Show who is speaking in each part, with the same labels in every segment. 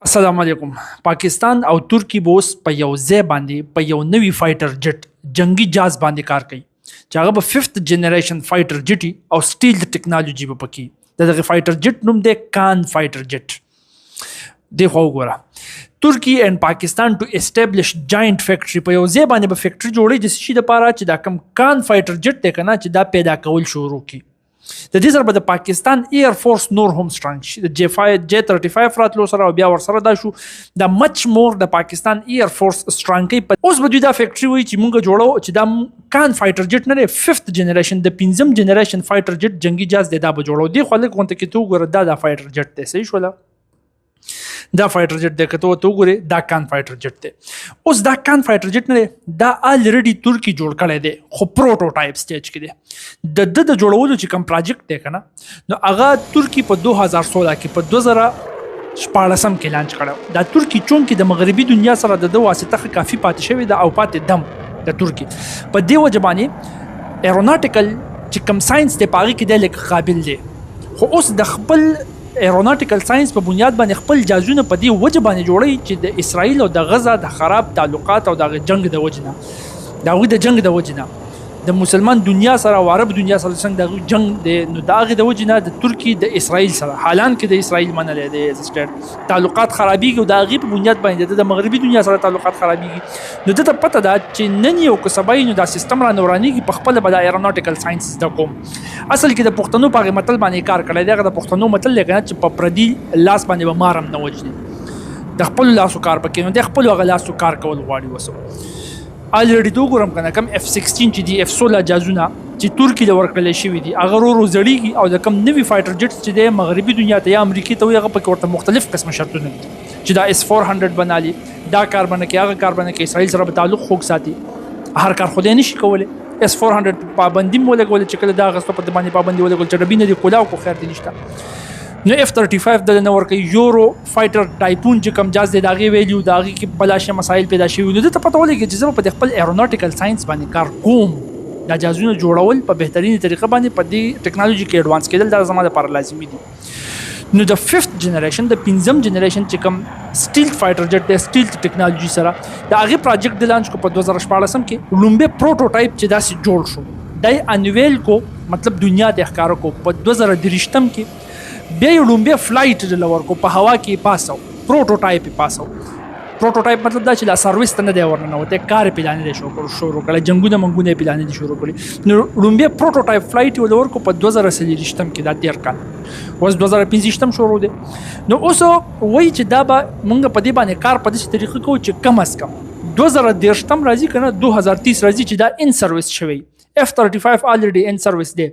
Speaker 1: السلام علیکم. پاکستان او ترکی به اوس په یو ځای باندې په یو نوي فایټر جټ جنگي جهاز باندې کار کوي چې هغه به 5th جنریشن فایټر جټي او سټیل ټیکنالوژي به پکې دغه فایټر جټ نوم دی کان فایټر جټ دی خو وګوره ترکی اینڈ پاکستان ټو اسټابلیش جاینټ فیکټری په یو ځای باندې به فیکټری جوړي د شي لپاره چې دا کم کان فایټر جټ دی کنه چې دا پیدا کول شروع کی د دې سره به د پاکستان ایر فورس نور هم سترنګ شي د J35 راتلو سره او بیا ورسره دا شو د مچ مور د پاکستان ایر فورس سترنګ په اوس به دوی دا فیکټری وي چې مونږ جوړو چې دا کان فایټر جټ نه 5th جنریشن د 5م جنریشن فایټر جټ جنگي جهاز دی دا به جوړو دی خو لکه وانت کې تو ګور دا فایټر جټ دی صحیح شولا دا فایټر جټ دی کته تو ګوري دا کان فایټر جټ دی اوس دا کان فایټر جټ نه دا الریډي ترکی جوړ کړی دی خو پروټوټایپ سټیج کې دی د جوړولو چې کوم پروجیکټ دی کنه نو هغه ترکی په 2016 کې په 2014 کې لانچ کړو دا ترکی چون کې د مغربي دنیا سره د واسطه کافي پاتې شوی د او پاتې دم د ترکی په دی وجبانی ایروناټیکل چې کوم ساينس د پاغي کې د لیک قابل دی خو اوس د خپل ایروناټیکل ساينس په بنیاد باندې خپل جازونه په دې وجه باندې جوړي چې د اسرائیل او د غزا د خراب تعلقات او د جنگ د وجنه د جنگ د وجنه د مسلمان دنیا سره او عرب دنیا سره څنګه د جنگ د نو داغه د وجنه د ترکی د اسرائیل سره حالان کې د اسرائیل منلې د سټیټ تعلقات خرابېږي او د غیب بنیاد باندې د مغربي دنیا سره تعلقات خرابېږي نو ته پته ده چې نن یو کسبای نو د سیستم را نورانی کې په خپل بل ایروناټیکل ساينس د کوم اصل کې د پښتنو په متل باندې کار کړی دی د پښتنو متل لګنه چې په پردي لاس باندې به مارم نه وجني د خپل لاسو کار پکې نو د خپل غلاسو کار کول غواړي وسو الریډي تو ګورم کنه کم F16 چې دی F16 جازونه چې ترکی له ورکړل شوی دي هغه ورو زړیږي او د کم نوی فایټر جټ چې د مغربي دنیا ته یا امریکای ته هغه پکې ورته مختلف قسم شرطونه دي چې دا S400 بنالي دا کار باندې کې هغه کار باندې کې اسرائیل سره تعلق خوږ ساتي هر کار خو دې نشي کولای S400 پابندي مولا کول چې کله دا غصه په باندې پابندي ولا کول چې ربینه دی کولاو کو خیر دي نشته نو F-35 د نور کې یورو فایټر ټایپون چې کم جاز دی داغي ویلیو داغي کې بلاشه مسایل پیدا شوي نو ته پته ولګي چې زه په خپل ایروناټیکل ساينس باندې کار کوم دا جازونه جوړول په بهترینه طریقه باندې په دې ټیکنالوژي کې ایڈوانس کېدل دا زموږ لپاره لازمي دي نو د 5th جنریشن د 5م جنریشن چې کم سټیل فایټر جټ د سټیل ټیکنالوژي سره دا هغه پروجیکټ د لانچ کو په 2014 کې لومبه پروټوټایپ چې دا سي جوړ شو دای انویل کو مطلب دنیا د ښکارا کو په 2023 کې بیا یو لومبه فلایټ د لور کو په هوا کې پاسو پروټوټایپ پروټوټایپ مطلب دا چې لا سرویس ته نه دی ورننه وته کار پلان دی شروع کړل جنگونه منګونه پلان دي شروع کړل نو لومبه پروټوټایپ فلایټ ولور کو په 2023 کې دا تیر کال اوس 2025 شروع دی نو اوس وای چې دا به مونږ په دې باندې کار په دې طریقې کو چې کم از کم 2013 راځي کنه 2030 راځي چې دا ان سرویس شوی F-35 already in service دی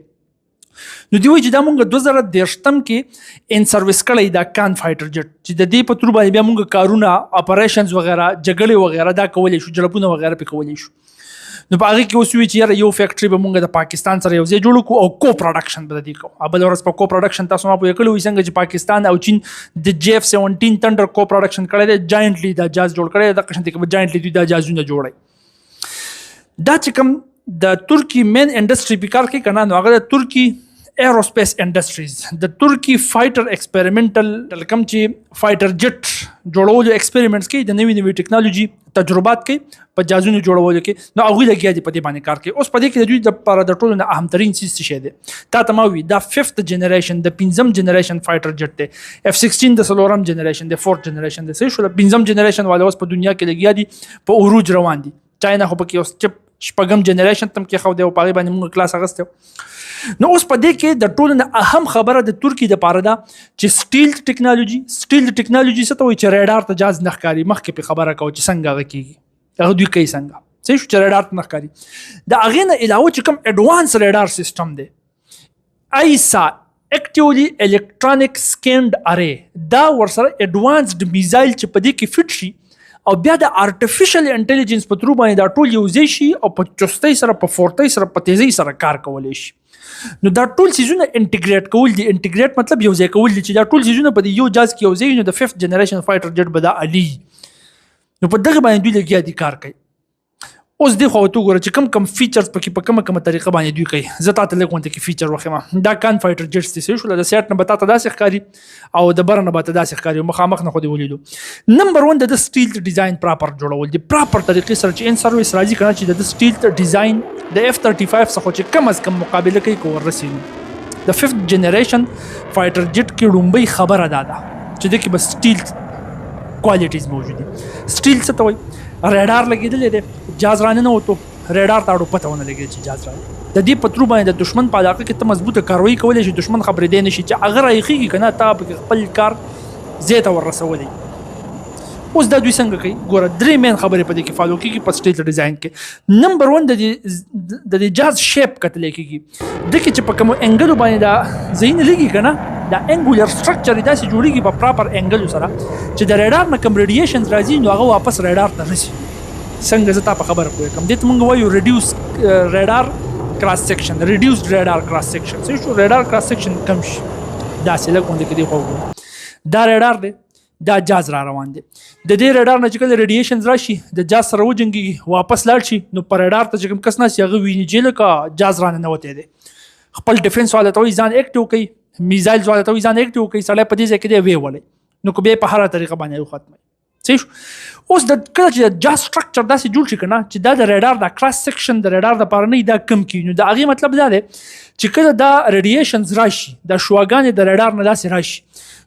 Speaker 1: نو دی وی چې دا مونږ 2013 کې ان سرویس کړی دا کان فایټر جټ چې د دې په تور باندې بیا مونږ کارونه اپریشنز وغیرہ جګړې وغیرہ دا کولې شو جلپونه وغیرہ په کولې شو نو په هغه کې اوس وی چې یو فیکټری به مونږ د پاکستان سره یو ځای جوړ کو او کو پروډکشن به دې کو ابل ورس په کو پروډکشن تاسو ما په کلو څنګه چې پاکستان او چین د JF-17 تندر کو پروډکشن کړی دی جاینټلی دا جاز جوړ کړی دا قشن ته جاینټلی دا جازونه جوړي دا چې کوم د ترکی مین انډستری په کار کې کنه نو هغه د ترکی ایروسپیس انډستریز د ترکی فایټر ایکسپریمنټل کم چې فایټر جټ جوړولو ایکسپریمنټس کې د نوې ټیکنالوژي تجربات کې په جازونو جوړولو کې نو هغه لګیا دي په دې باندې کار کوي اوس په دې کې د دوی د لپاره د ټولو نه اهم ترين څه شی دی تا تماوي دا 5th جنریشن د 5م جنریشن فایټر جټ دی F16 د 4م جنریشن د 4th جنریشن د صحیح شو د 5م جنریشن والے اوس په دنیا کې لګیا دي په اوروج روان دي چاینا خو پکې اوس چپ شپږم جنریشن تم کې خو د پاغي باندې موږ کلاس اغسته نو اوس په دې کې د ټولو نه اهم خبره د ترکی د پاره ده چې سټیل ټیکنالوژي څه ته وایي چې ریډار ته جاز نخکاری مخکې په خبره کو چې څنګه غکیږي هغه دوی کوي څنګه صحیح چې ریډار ته نخکاری د هغه نه علاوه چې کوم ایڈوانس ریډار سیستم دی ایسا اکټیولی الکترونیک سکینډ اره دا ورسره ایڈوانسډ میزایل چې په دې کې فټ شي او بیا د ارتفیشل انټيليجنس په ترو باندې دا ټول یوځای شي او په چستۍ سره په فورتۍ سره په تیزی سره کار کولای شي نو دا ټول سيزونه انټیګریټ کول دي انټیګریټ مطلب یوځای کول دي چې دا ټول سيزونه په یو جاز کې یوځای نو د 5th جنریشن فایټر جټ بدا علي نو په دغه باندې دوی لګیا دي کار کوي اوس دی خو ته ګوره چې کم فیچرز پکې په کومه طریقه باندې دوی کوي. زه تاسو ته لږ غونډه کې فیچر وښیم. دا کان فایټر جټس دي شو د سیټ نه به تاسو داسې ښکاري او د بر نه به تاسو داسې ښکاري مخامخ نه خو دی ولیدو. نمبر 1 د سټیل ډیزاین پراپر جوړول دي پراپر طریقې سره چې ان سرویس راځي کنه چې د سټیل ډیزاین د f-35 څخه چې کم از کم مقابله کوي کو ورسېږي. د 5th جنریشن فایټر جټ کې لومبۍ خبره ده چې د کې بس سټیل کوالټیز موجود دي. سټیل څه ته وایي؟ ریډار لګېدلی دی جاز رانه وته ریډار ته اړو پته ونه لګېږي چې جاز راغلی. د دې په ترو باندې د دشمن په علاقه کې ته مضبوطه کاروایي کولی شي دشمن خبرېدی نه شي چې هغه راایخېږي که نه تا پکې خپل کار ځای ته وررسولی. اوس دا دوی څنګه کوي ګوره درې مین خبرې په دې کې فالو کېږي په سټیل ډیزاین کې. نمبر 1 د دې جاز شیپ کتلی کېږي د کې چې په کومو انګلو باندې دا ځایونه لګي که نه دا انګولر سټرکچر یې داسې جوړېږي په پراپر انګلو سره چې د ریډار نه کوم ریډیشنز راځي نو هغه واپس ریډار ته رسي. څنګه زه تا په خبره پوهېږم دې ته موږ وایو ریډیوس ریډار کراس سیکشن ریډیوسډ ریډار کراس سیکشن. صحیح شو ریډار کراس سیکشن کم شي داسې لږ غونډې کې دی خو وګورو دا ریډار دی دا جاز را روان دی. د دې ریډار نه چې کله ریډیشنز راشي د جاز سره وجنګېږي واپس لاړ شي نو په ریډار ته چې کوم کس ناست هغه ویني چې لکه جاز رانه نوتی دی. خپل ډیفنس والا ته وایي ځان اکټیو کوي میزایلز والا ته وایي ځان اکټیو کوي سړی په دې ځای کې دی ویې ولی نو که بیا په هره طریقه باندې وختموي. صحیح شو. اوس د کله چې د جاز سټرکچر داسې جوړ شي که نه چې دا د ریډار دا کراس سیکشن د ریډار دپاره نه دا کم کړي نو د هغې مطلب دا دی چې کله دا ریډیشنز راشي دا شواګانې د ریډار نه داسې راشي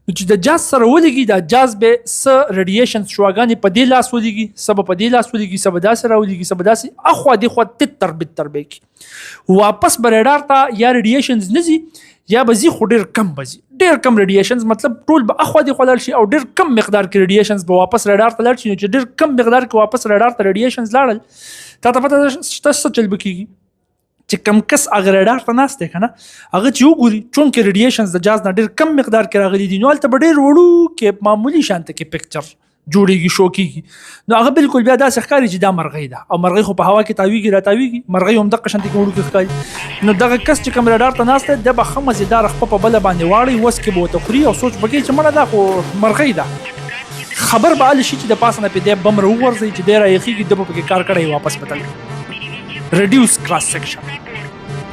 Speaker 1: نو چې د جاز سره ولګي دا جاز به څه ریډیشنز شواګانې په دې لاس ولګي څه به په دې لاس ولګي څه به داسې راولګي څه به داسې اخوا دېخوا تتر بتر به کړي واپس به ریډار ته یا ریډیشنز نه ځي یا به ځي خو ډېر کم به ځي ډېر کم ریډیشنز مطلب ټول به اخوا دېخوا لاړ شي او ډېر کم مقدار کې ریډیشنز به واپس ریډار ته لاړ شي نو چې ډېر کم مقدار کې واپس ریډار ته ریډیشنز لاړل تا ته پته شته څه چل به کېږي چې کم کس هغه ریډار ته ناست دی که نه هغه چې وګوري چونکې ریډیشنز د جاز نه ډېر کم مقدار کې راغلي دي نو هلته به ډېر وړوکې معمولي شانته کې پکچر جوړېږي شو کېږي نو هغه بالکل بیا داسې ښکاري چې دا مرغۍ ده او مرغۍ خو په هوا کې تاویږي راتاویږي مرغۍ هم دقه شانتې کې وړوکې ښکاري نو دغه کس چې کوم ریډار ته ناست دی د به ښه مزېداره خپه په بله باندې واړوي وس کې به ورته خوري او سوچ به کوي چې مړه دا خو مرغۍ ده خبر به هله شي چې د پاسه نه پې دی بم راوغورځوي چې دی راایخېږي ده به پکې کار کړی واپس به تللی ریډیوس کراس سیکشن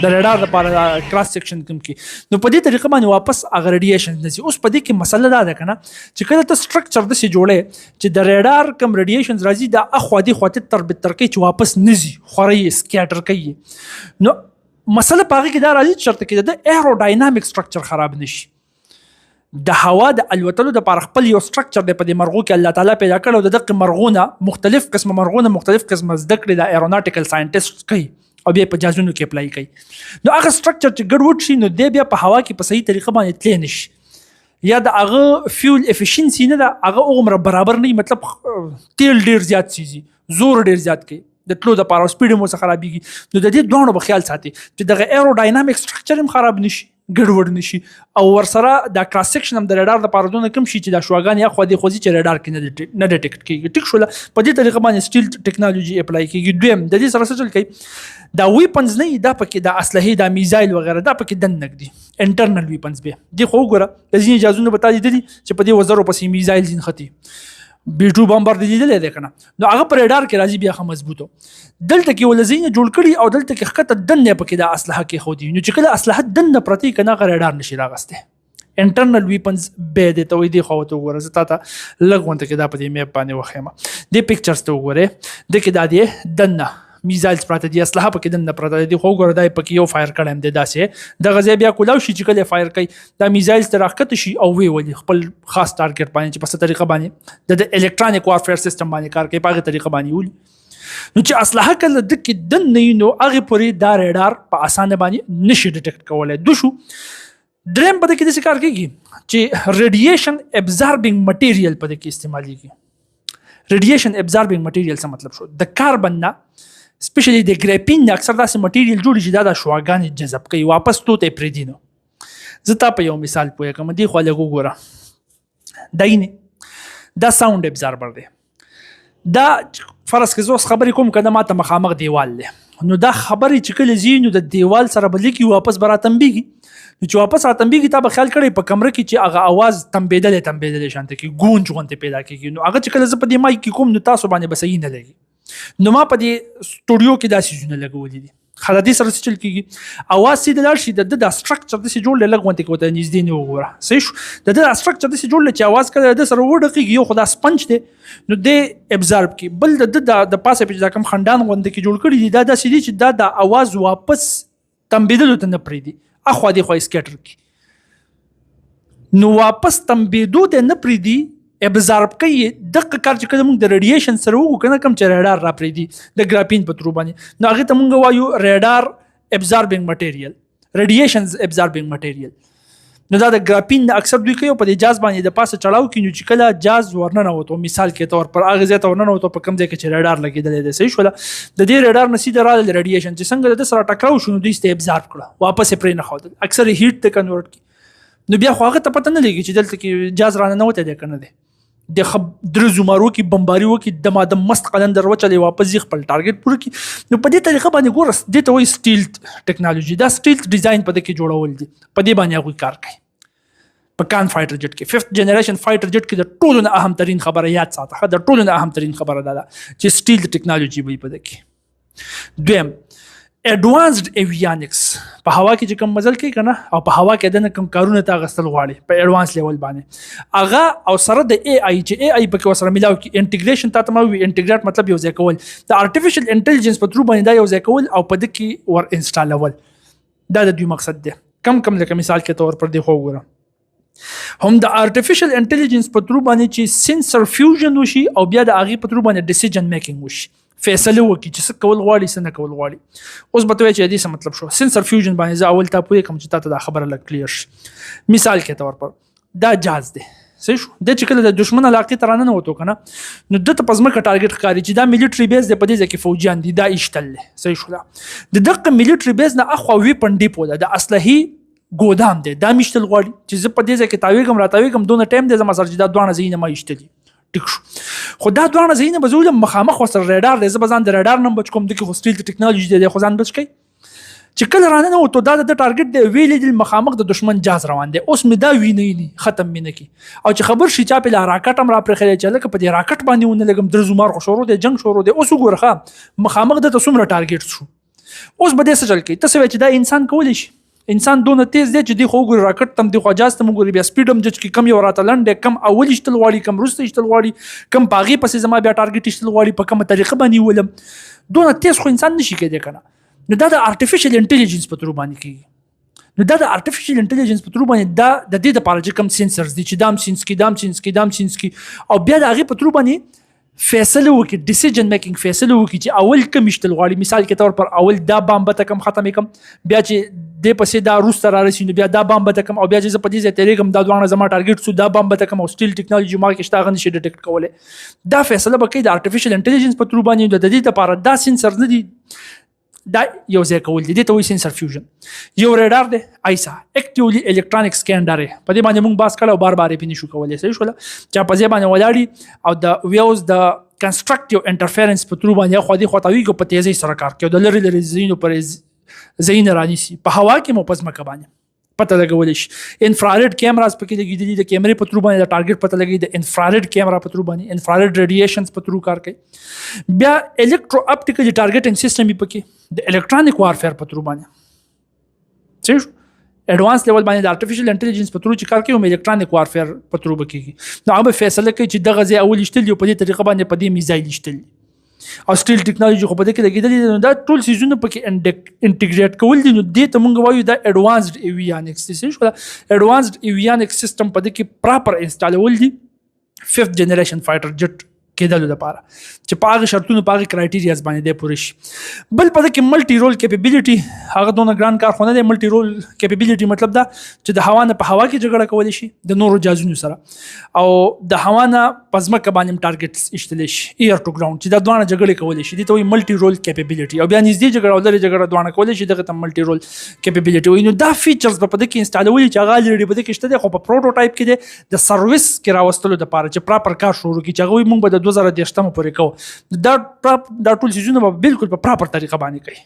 Speaker 1: د ریډار لپاره کراس سیکشن کوم کې نو په دې طریقه باندې واپس هغه ریډیشن نه ځي. اوس په دې کې مسله دا ده که نه چې کله ته سټرکچر داسې جوړې چې د ریډار کوم ریډیشنز راځي دا اخوا دېخوا تتر بتر کوي چې واپس نه ځي خورئ سکیټر کوي نو مسله په هغې کې دا راځي چې شرط کې د ایروډاینامیک سټرکچر خراب نه شي. د هوا د الوتلو دپاره خپل یو سټرکچر دی په دې مرغو کې الله تعالی پیدا کړی او د دغې مرغونه مختلف قسمه مرغونه مختلف قسمه زده کړې د ایروناټیکل ساینټسټ کوي او بیا په جازونو کې اپلای کوي نو هغه سټرکچر چې ګډوډ شي نو دی بیا په هوا کې په صحیح طریقه باندې تللی نه شي یا د هغه فیول افیشنسي نه ده هغه هغومره برابر نه وي مطلب تیل ډېر زیات سیزي زور ډېر زیات کوي د تلو دپاره او سپیډ هم ورڅخه خرابېږي نو د دې دواړو به خیال ساتي چې دغه ایروډاینامیک سټرکچر هم خراب نه شي ګډوډ نه شي او ورسره دا کراس سیکشن هم د ریډار دپاره دونه کم شي چې دا شواګانې اخوا دېخوا ځي چې ریډار کې نه ډیټیکټ کېږي. ټیک شوله په دې طریقه باندې سټیل ټیکنالوژي اپلای کېږي. دویم د دې سره څه چل کوي دا ویپنز نه دا پکې دا اسلحې دا میزایل وغیره دا پکې دننه دي انټرنل ویپنز به دې خو وګوره د ځینې جازونه به تا لیدلي چې په دې وزرو پسې میزایل ځین ختي B2 بمبر دی لیدلی دی که نه نو هغه په ریډار کې راځي بیا ښه مضبوطو دلته کې ول ځینې جوړ کړي او دلته کې ښکته دننه پکې دا اسلحه کېښودي نو چې کله اسلحه دننه پرته وي که نه هغه ریډار نشي راغستی انټرنل ویپنز به دی ته وایي دې خوا ته وګوره زه تا ته لږ غونته کې دا په دې میپ باندې وښیم دې پکچرز ته وګورې دې کې دا دی دننه میزایلز پراته دي اسلحه پکې دننه پراته دي خو وګوره دا پکې یو فایر کړی هم دی داسې دغه ځای بیا کولاو شي چې کله فایر کوي دا میزایلز ته راښکته شي او ویې ولي خپل خاص ټارګټ باندې چې په څه طریقه باندې د الکترانیک وارفیر سیسټم باندې کار کوي په هغې طریقه باندې ولي نو چې اسلحه کله د کې دننه وي نو هغې پورې دا ریډار په اسانه باندې نشي ډیټیکټ کولی دو شو. دریم په دې کې داسې کار کېږي چې ریډیشن ابزاربینګ مټیریل په دې کې استعمالیږي. ریډیشن ابزاربینګ مټیریل څه مطلب شو د کاربن نه سپیشلی د ګریپین نه اکثر داسې مټیریل جوړي چې دا د شواګانې جذب کوي واپس تو ته پرېږدي نو زه تا په یو مثال پوه کړم دې خوا لږ وګوره دا ساوند ابزاربر دی دا فرض کړه زه اوس خبرې کوم که نه ماته مخامخ دیوال دی نو دا خبرې چې کله ځي نو د دیوال سره به لیکي واپس به راتنبېږي نو چې واپس راتنبېږي تا به خیال کړی په کمره کې چې هغه اواز تنبېدلی شانته کې ګونج غونتې پیدا کېږي نو هغه چې کله زه په دې مایک کې کوم نو تاسو باندې به صحیح نه لګي نو ما په دې سټوډیو کې دا سیزونه لګولې دي. خلا دې سره چل کیږي اواز سي د لار شي د سټرکچر د سي جوړ لګونته کوته نږدې نه وګوره صحیح شو د سټرکچر د سي جوړ چې اواز کړه د سره وډقيږي یو خدا سپنج دی نو د ابزارب کی بل د پاسه په کم خندان غونډه کې جوړ کړی دی دا سي چې دا اواز واپس تمبیدلو ته نه پریدي اخو دې خو سکیټر کی نو واپس تمبیدو ته نه پریدي ابزارب کوي دغه کار چې کوم د ریډیشن سره وګو کنه کم چې ریډار را پریدي د ګرافین په ترو باندې نو هغه ته مونږ وایو ریډار ابزاربینګ مټیریل ریډیشنز ابزاربینګ مټیریل نو دا د ګرافین اکثر دوی کوي په دې جاز باندې د پاسه چلاو کینو چې کله جاز ورننه وته مثال کې تور پر هغه ځای ته ورننه وته په کم ځای کې چې ریډار لګیدل دی صحیح شو د دې ریډار نسی د ریډیشن چې څنګه د سره ټکراو شنو دوی ست ابزارب کړه واپس پرې نه خو اکثر هیټ ته کنورټ کی نو بیا خو هغه ته پته نه لګي چې دلته کې جاز رانه نه وته دی کنه دی د در زمارو کې بمباري وکي د ماده مست قلندر وچلې واپس ځي خپل ټارګټ پوره کی نو په دې طریقه باندې ګورس د ته وي سټیل ټیکنالوژي دا سټیل ډیزاین په دې کې جوړول دي په دې باندې هغه کار کوي په کان فایټر جټ کې 5th جنریشن فایټر جټ کې د ټولو نه اهم ترين خبره یاد ساته د ټولو نه اهم ترين خبره ده چې سټیل ټیکنالوژي وي په دې کې دویم اډوانسډ ایویانکس په هوا کې چې کوم مزل کوي کنه او په هوا کې د کوم کارونه تا غستل غواړي په اډوانس لیول باندې اغه او سره د ای آی چې ای آی په کې سره ملاو کې انټیګریشن تا ته وی انټیګریټ مطلب یو ځای کول د ارتفیشل انټيليجنس په ترو باندې دا یو ځای کول او په دې کې ور انسټالول دا د دوی مقصد دی کم لکه مثال کې تور پر دی خو وګوره هم د ارتفیشل انټيليجنس په ترو باندې چې سنسر فیوژن وشي او بیا د اغه په ترو باندې ډیسیژن میکینګ وشي فیصله وکړي چې څه کول غواړي څه نه کول غواړي اوس به ته چې دې څه مطلب شو سنسر فیوژن باندې زه اول تاسو کوم چې تاسو دا خبره لګ کلیر شي مثال کې تور پر دا جاز دی صحیح شو د چې کله د دشمن علاقې ترانه نه وته کنه نو د ته پزما کا ټارګټ ښکاری چې دا ملټری بیس د پدې ځکه فوجیان دي دا اشتل صحیح شو د دغه ملټری بیس نه اخو وی پندې پوده د اصلي ګودام دی دا مشتل غواړي چې زه پدې ځکه تاویګم راتاویګم دونه ټایم دی زما سره چې دا دوه زینه ما اشتلی خو دا دوه زینه بزول مخامخ وسر ریډار دی زبزان د ریډار نم بچ کوم د کې هوستیل ټیکنالوژي دی خو ځان بچ کی چې کله رانه نو ته دا د ټارګټ دی ویلې د مخامخ د دشمن جاز روان دی اوس می دا وینې ختم مینه کی او چې خبر شي چا په راکټ هم را پر خلې چله ک په دې راکټ باندې ونه لګم درزمار خو شروع دی جنگ شروع دی اوس وګورخه مخامخ د تسومره ټارګټ شو اوس به دې څه چل کی ته چې دا انسان کولی شي انسان دونه تیز دی چې دی خو ګور راکټ تم دی خو اجازه تم ګور بیا سپیډم جج کی کم یو راته لنډ کم اول اشتل واړی کم روسته اشتل واړی کم پاغي پسې زما بیا ټارګټ اشتل واړی په کومه طریقه باندې ولم دونه تیز خو انسان نشي کېدی کنه نو دا د ارتفیشل انټيليجنس په تر باندې کیږي نو دا د ارتفیشل انټيليجنس په تر باندې دا د دې د پاره چې کم سنسرز دي چې دام سنس کی او بیا د هغه په تر باندې فیصله وکي ډیسیژن میکینګ فیصله وکي چې اول کم اشتل غواړي مثال کې تور پر اول دا بام به کم ختمې کم بیا چې د پسې دا روس تر راشي بیا دا بام به کم او بیا چې په دې ځای ترې کم دا دوه زما ټارګټ سو دا بام به کم او سټیل ټیکنالوژي ما کې شته غن شي ډیټیکټ کوله دا فیصله به کوي د ارتفیشل انټيليجنس په تر باندې د دې لپاره دا سنسر نه دي دا یو ځای کول دي ته وایي سنسر فیوژن یو ریډار دی ایسا اکټیولی الکترونیک سکینر په دې باندې موږ باس کړو بار پینې شو کولای صحیح شو چې په ځای باندې ولاړی او د ویوز د کنستراکټیو انټرفیرنس په تر باندې خو دې خطوي کو په تیزی سره کار کوي د لری زینو پر زین رانیسی په هوا کې مو پس مکه باندې پته لګول شي انفراریډ کیمراز پکې لګیدلي د کیمرې په تر باندې د ټارګټ پته لګي د انفراریډ کیمرا په تر باندې انفراریډ ریډیشنز په تر کار کوي بیا الکترو اپټیکل ټارګټینګ سیستم پکې د الکترونیک وارفیر په تر باندې صحیح اډوانس لیول باندې د ارتفیشل انټيليجنس په تر چې کار کوي الکترونیک وارفیر په تر بکیږي نو هغه فیصله کوي چې دغه ځای اول شتل یو په دې طریقه باندې په دې میزایل شتل او سټیل ټیکنالوژي خو په دې کې لګیدلې دا ټول سیزونه پکې انټیګریټ کول دي نو دې ته مونږ وایو دا اډوانسډ ایویانکس سیستم اډوانسډ ایویانکس سیستم په دې کې پراپر انسټالول دي 5th جنریشن فایټر جټ کېدلو لپاره چې په هغه شرطونو په هغه کرایټیریاز باندې دی پوره شي بل په دې کې ملټي رول کیپیبلیټي هغه دونه ګران کار خو نه دی ملټي رول کیپیبلیټي مطلب دا چې د هوا نه په هوا کې جګړه کولی شي د نورو جازونو سره او د هوا نه په ځمکه باندې ټارګټس ایشتلی شي ایر ټو ګراوند چې دا دوه جګړې کولی شي دې ته وایي ملټي رول کیپیبلیټي او بیا نږدې جګړه او لرې جګړه دوه کولی شي دغه ته ملټي رول کیپیبلیټي وایي نو دا فیچرز په دې کې انسټالول چې هغه لري په دې کې شته دی خو په پروټوټایپ کې دی د سرویس کې راوستلو لپاره چې پراپر کار شروع کړي چې هغه موږ به د 2010 پورې کوو دا ټول سیزونه به بالکل په پراپر طریقه باندې کوي